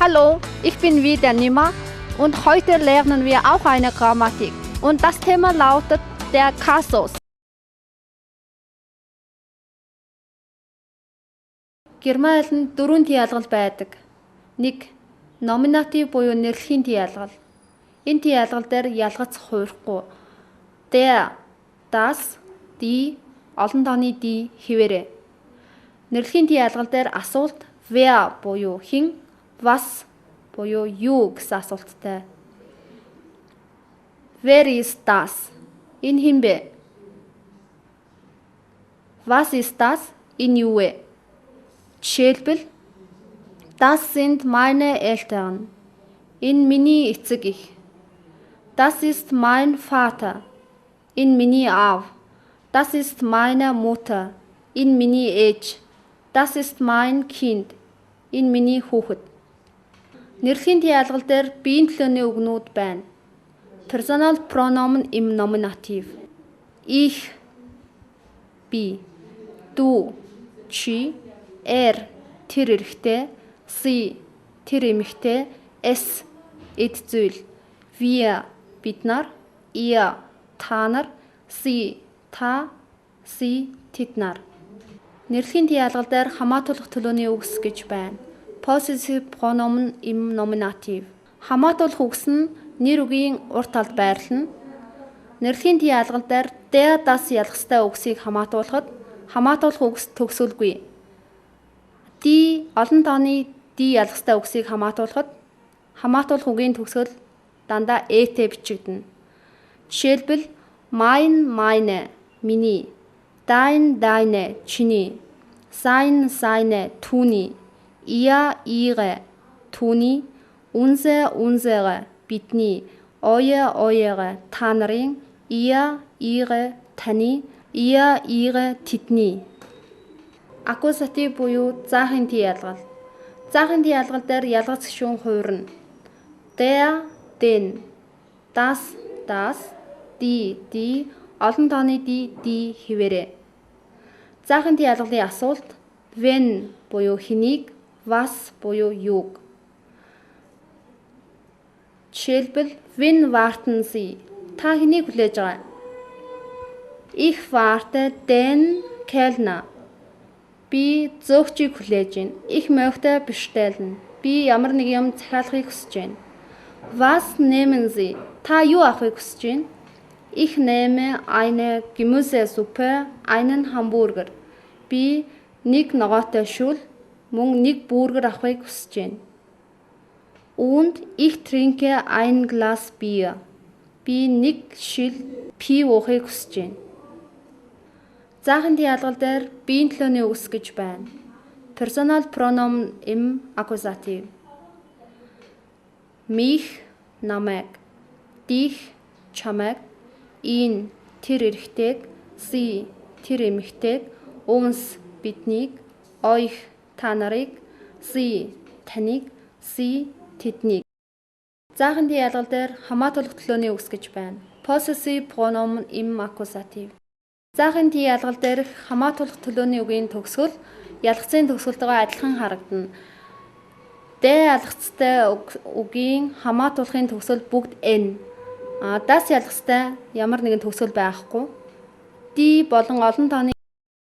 Hallo, ich bin wieder Nima und heute lernen wir auch eine Grammatik. Und das Thema lautet der Kasus. Герман айлд дөрвөн тиалгал байдаг. 1. Номинатив буюу нэрлэхийн тиалгал. Энэ тиалгал дээр ялгац хуурахгүй. Der, das, die, олон тооны die хэвээрээ. Нэрлэхийн тиалгал дээр асуулт wer буюу хэн, was буюу юу гэсэн асуулттай. Wer ist das? Энэ хэн бэ? Was ist das? Энэ юу вэ? Жишээлбэл Das sind meine Eltern. Энэ миний эцэг эх. Das ist mein Vater. Энэ миний аав. Das ist meine Mutter. Энэ миний ээж. Das ist mein Kind. Энэ миний хүүхэд. Нэрлэхийн тиалгал дээр биеийн төлөөний үгнүүд байна. Personal pronomen im Nominativ. Ich, би, du, чи, тэр эрэгтэй, sie, тэр эмэгтэй, es, эд зүйл, wir, бид нар, ihr, та нар, sie, та, sie, тэд нар. Нэрлэхийн тиалгал дээр хамаатуулах төлөөний үгс гэж байна. Possessive pronomen im Nominativ. Хамаатуулах үгс нь нэр үгийн урт талд байрлана. Нэрлэхийн тиалгал дээр der, das ялгастай үгсийг хамаатуулахад хамаатуулах үгс төгсөлгүй. Die олон тооны die ялгастай үгсийг хамаатуулахад хамаатуулах үгийн төгсгөл дандаа этэй бичигдэнэ. Жишээлбэл mein, meine, миний, dein, deine, чиний, sein, seine, түүний, ihr, ihre, түүний, unser, unsere, бидний, euer, eure, та нарын, ihr, ihre, таны, ihr, ihre, тэдний. Аккузатив буюу заахын тиалгал. Заахын тиалгал дээр ялгац гишүүн хуурна. Der, den, das, die, олон тооны die хэвээрээ. Заахын тиалгалын асуулт when буюу хэнийг, was буюу юуг. Жишээлбэл when warten Sie? Та хэнийг хүлээж байгаа? Ich warte den Kellner. Би зөөгчийг хүлээж байна. Ich möchte bestellen. Би ямар нэг юм захиалахыг хүсэж байна. Was nehmen Sie? Та юу авахыг хүсэж байна? Ich nehme eine Gemüsesuppe, einen Hamburger. Би нэг ногоотой шүл, мөн нэг бүргэр авахыг хүсэж байна. Und ich trinke ein Glas Bier. Би нэг шил пив уухыг хүсэж байна. Заахын тиалгал дээр биеийн төлөөний үгс гэж байна. Personal pronomen im Akkusativ. Mich, намайг, dich, чамайг, ihn, тэр эрэгтэйг, sie, тэр эмэгтэйг, uns, биднийг, euch, та нарыг, sie, таныг, sie, тэднийг. Заахын тиалгал дээр хамаатуулах төлөөний үгс гэж байна. Possessive pronomen im Akkusativ. Заахын тиалгал дээр хамаатуулах төлөөний үгийн төгсгөл ялгцын төгсгөлтэйгээ адилхан харагдана. Der ялгцтай үгийн хамаатуулахын төгсгөл бүгд n. Das ялгцтай ямар нэгэн төгсгөл байхгүй. Die болон олон тооны